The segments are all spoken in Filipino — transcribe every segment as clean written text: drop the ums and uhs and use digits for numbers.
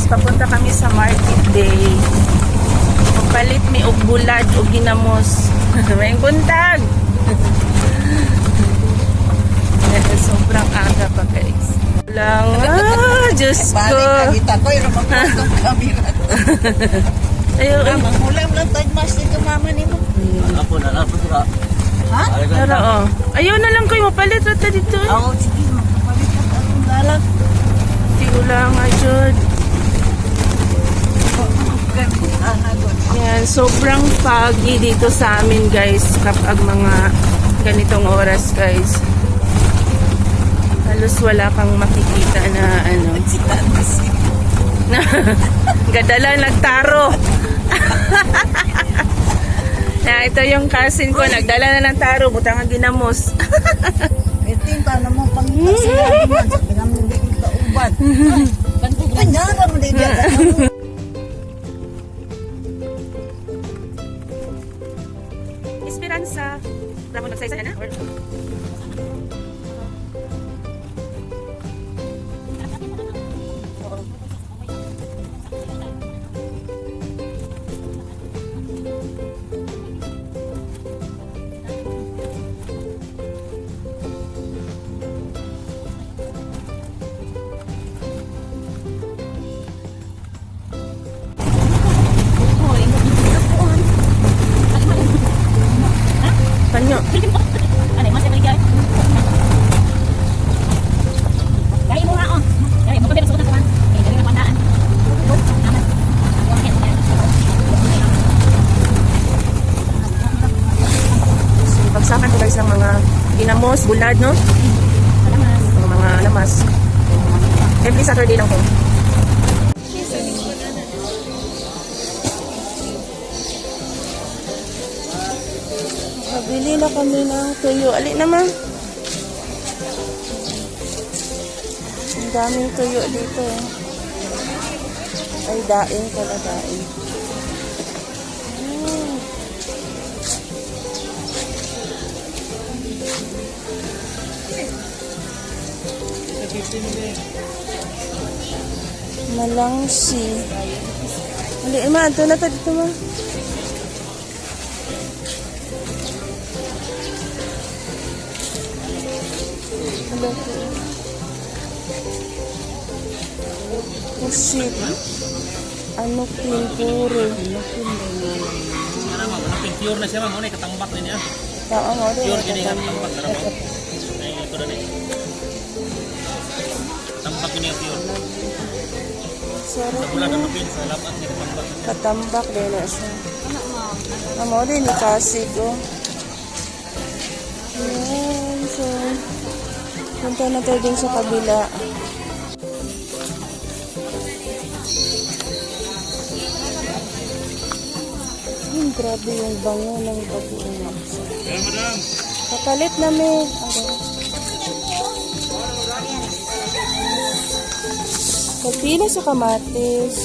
papunta kami sa market day. Palit mi og bulad o ginamos. May buntag. Sobrang aga pa guys. Lang, Diyos ko. Balik kita ko, yung magpapatong kamera. Ayun. Mangulam lang tayo mas dito mama ni mo. Nalapon sila. Ha? Tara oh. Ayun na lang kayo, mapalit rata dito. Oo, sige, magpapalit ka ang lalak. Hindi ko lang ajod. Yan, sobrang foggy dito sa amin guys kapag mga ganitong oras guys. Halos wala kang makikita na ano. Gadala nagtaro. Na ito yung cousin ko, nagdala na ng taro, butang ang ginamos. Ito yung paano mo pangita sila naman. Sabi namin hindi ko kauban. Kanyara mo din yan. Esperanza. Wala mo nagsaysay na? Or... Panyo. Ano, mas ibig yan? Dahil mo nga, oh. Dahil mo pa pinasuot ang kuwan. Eh, dahil mo andaan. So, pagsakan ko guys ng mga ginamos, bulad, no? Ang mga lamas. Every Saturday lang ko. Bili na kami ng tuyo. Ali naman. Ang daming tuyo dito. Ay, daing pala, daing. Malangsi. Ali, ma. Ito na ito dito, ma. Pusit. Ano puro? Pure na siya ma'am, ano katambak din niya. Tao mo din. Pure gini nga katambak na mo. Ay ito na ni. Tambak ini pure. Sarap Sa bulan na. na pin sa lapat ni katambak. Katambak din na siya. Amo din ni Kasig oh. Yan. So, punta na tayo din sa kabila. Grabe yung bango ng bagoong maksa. Kapalit namin. Pagpila sa kamatis.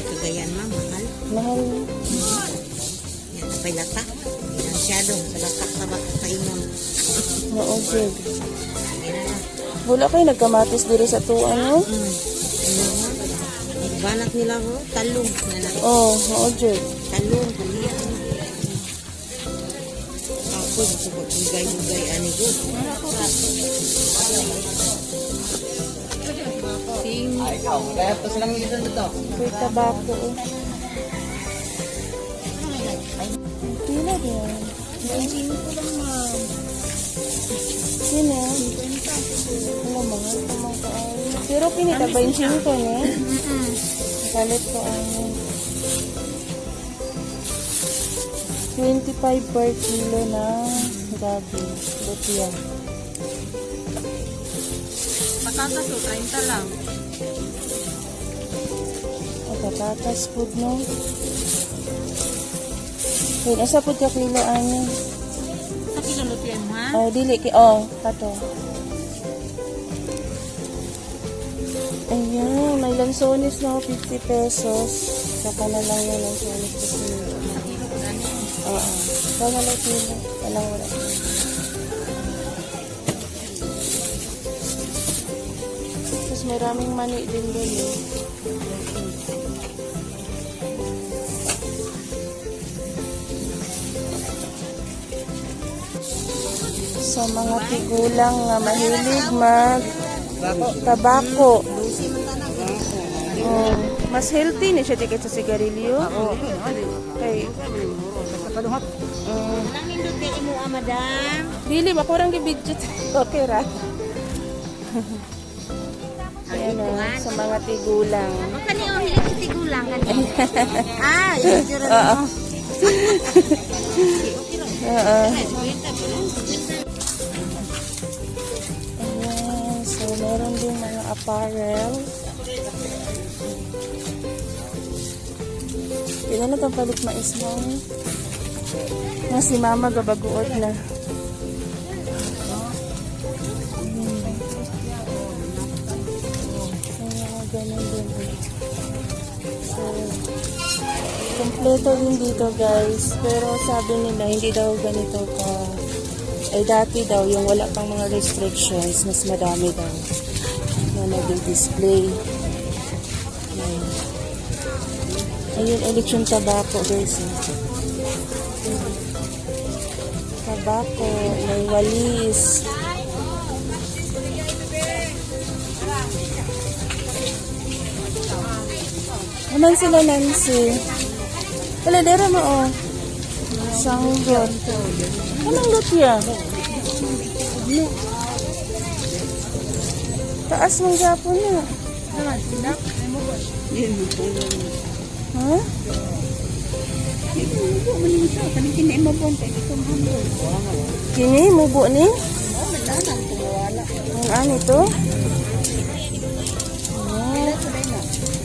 Kagayan ma, mahal. Mahal. Yan, apay lata. Masyado, sa latak na baka kainom. Naogig. Wala kayo nagkamatis dito sa tuwan, no? Banak nila ko, talong. Oo, naogig. Talong, kaliyan. Ako, gusto ko tugay-tugay ani ko. Ay ikaw, kaya pa silang militan dito. May tabako, oh. Pila din. Sino ko lang ma'am. Sino? Ano, mahal pa mga kaayo. Pero pinita ba yung 5 niya? Kalit ko ano. 25 per kilo na gabi. Lutia. Patatas o 30 lang. O, patatas food, no? Yun, asa po ka kilo ano? Sa kilulutuin mo, ha? Oh, dili ki. Oh, pato. Ayan, may lansones na 50 pesos. Saka na lang yung lansones kasi. Sa kilo ko gani. Oo. Saka na lang kilo. Walang wala. maraming mani din doon eh. Sa mga tigulang nga mahilig mag tabako. Oh, mas healthy ni siya tiket sa sigarilyo. Okay. Lang nindot kay imo, madam. Dili ba kurang gibidget. Okay ra. Ayan o, sa mga tigulang. Ang kaniyo, hilig sa tigulang. Yung jura mo. Oo. Ayan, so meron din mga apparel. Hindi na itong palit mais mo. Na si mama gabaguot na. Ganun din. So, kompleto din dito guys. Pero sabi nila hindi daw ganito ka. Ay dati daw yung wala pang mga restrictions. Mas madami daw na nag-display. Ayun ulit yung tabako guys. Tabako. May walis. Naman sila Nancy. Wala dera mo oh. Sanggot. Anong lutya? Taas mong gapon na. Ha? Kini mubo ni? Ang ano ito?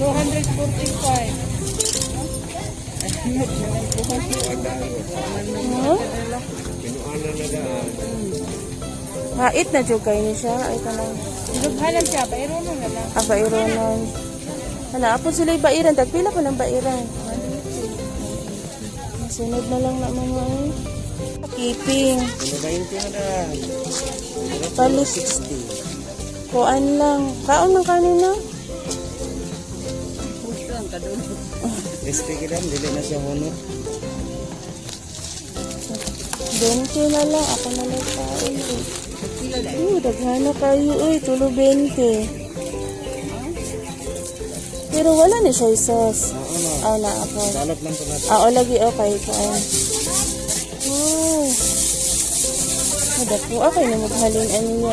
245. Hait na jud kay ni siya ay kanang. Dughanan siya, pero na lang. Baironon. Hala, apon sila bairan tagpila pa ng bairan. Sunod na lang na mga keeping. 20 na. Palit 60. Kuan lang. Kaon ng kanina. Reste kita, dili na siya honor. 20 na lang. Ako na lang kain. Daghana kayo. Tulo 20. Pero wala ni siya sauce. Na ako. Salot lang po natin. Lagi okay. Kain. Oh. Dapo okay na maghalin niya.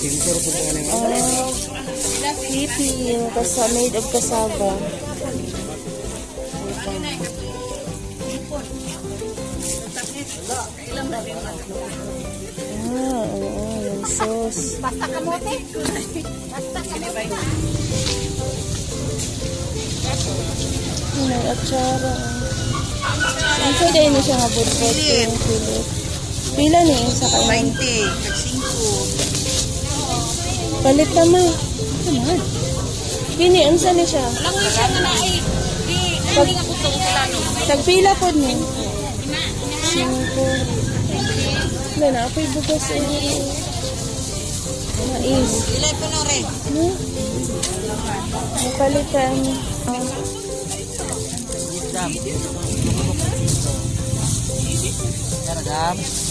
Sensor po po na Keeping. Made of cassava. Yung sauce. Basta kamote. Basta kamote. May atsara. Ang pwede niya siya nga budbud. Philip. Pila niya yung sa kain. 20. 5. Palit naman. Kini, unsa ni siya? Alam mo siya nga na ay. Hindi nga gusto ko sila no. Tagpila po ni. 5. Wala na, ako'y bugas eh. Mais. Ilay ko na rin. Napalitan.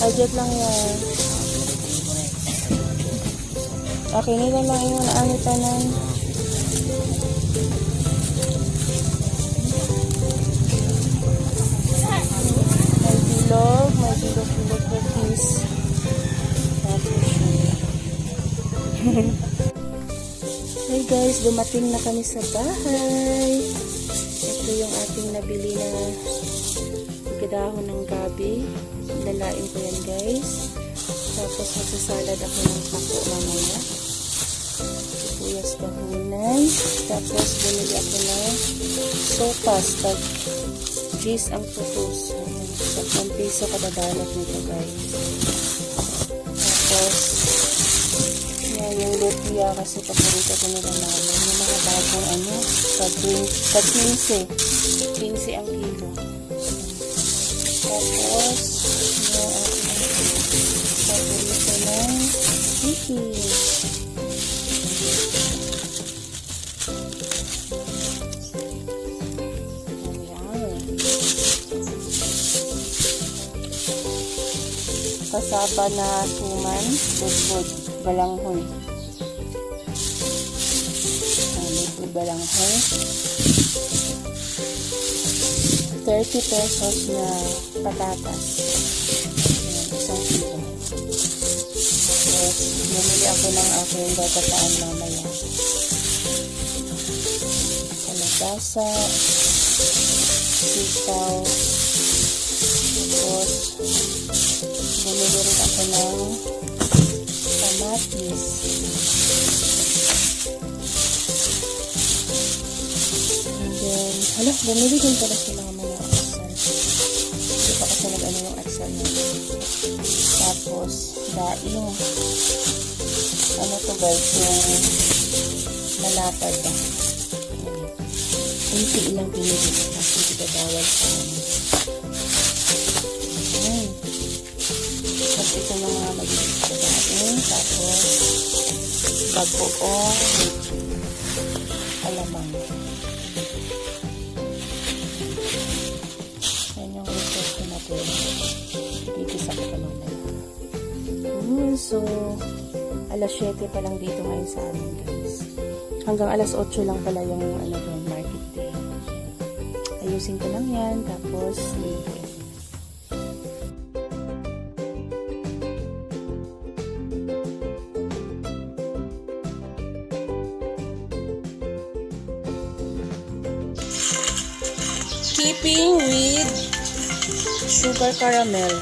Budget lang yan. Okay, nila lang yung naanitanan. May bilog cookies. Hey guys, dumating na kami sa bahay. Ito yung ating nabili na pagkadahon ng gabi. Lalain ko yan guys. Tapos magsasalad ako ng pako mamaya. Sibuyas dahunan. Tapos bumili ako ng sopas. Tag cheese ang putos. Sa 1 piso kada dalat nito guys. Tapos yan yung lumpia kasi paborito ko nila namin. Yung mga bagong tag 15. 15 ang kilo. Tapos yung ating paborito ng chicken. kasaba na suman, budbud, balanghoy. Budbud, balanghoy. 30 pesos na patatas. Ayan, isang kilo. Tapos, bumili ako ng aking gagataan mamaya. Kalabasa, sitaw, tapos, bumili rin ako ng kamatis. And then, hala, bumili din pala sila ng mga aksal. Hindi pa kasi nag-ano yung aksal na. Tapos, daing. Ano to guys, yung malapad ba? Kunti ilang pinili ko kasi hindi ka bawal sa amin. Tapos ito yung mga magiging daing. Tapos, bagoong alamang. Yan yung request ko na po. Gigisa ko pa naman. So, alas 7 pa lang dito ngayon sa amin, guys. Hanggang alas 8 lang pala yung market day. Ayusin ko lang yan, tapos libre. Keeping with sugar caramel.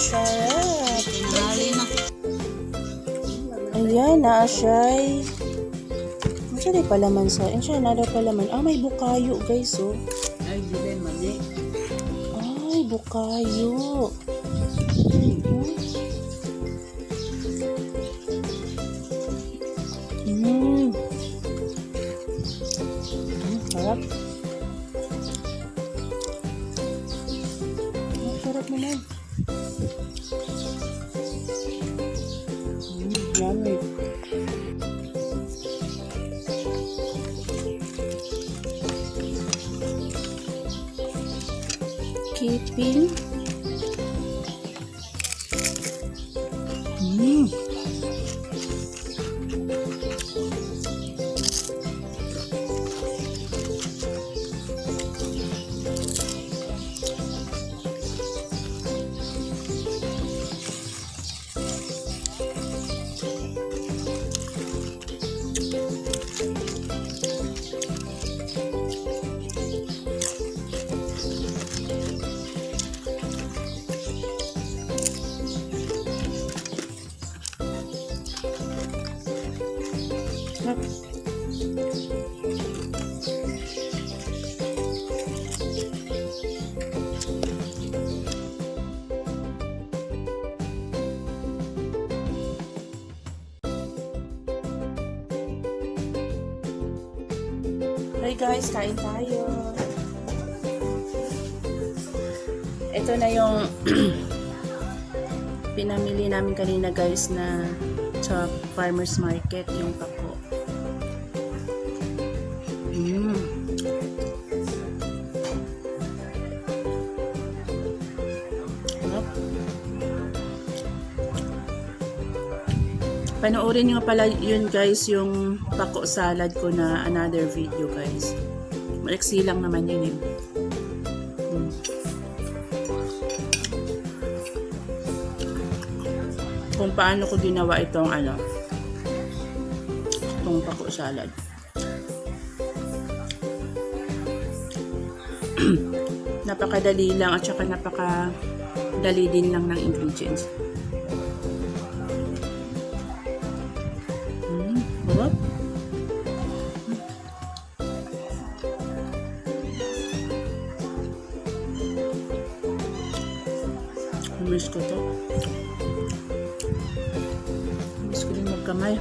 Sarap. Dali na. Ayan, naasay. Masya di palaman sa. Insya, nada palaman. Ah, may bukayo, guys, oh. Ay, hindi mali. Ay, bukayo. Sarap. Sarap naman. Yummy. Keeping. Hey guys, kain tayo. Ito na yung pinamili namin kanina guys na sa farmer's market, yung pako. Panoorin nyo pala yun guys, yung pako salad ko na another video guys. Maliksi lang naman yun eh. Kung paano ko ginawa itong itong pako salad. Napakadali lang at saka napakadali din lang ng ingredients. Sarap. Miss ko to. Miss ko din magkamay.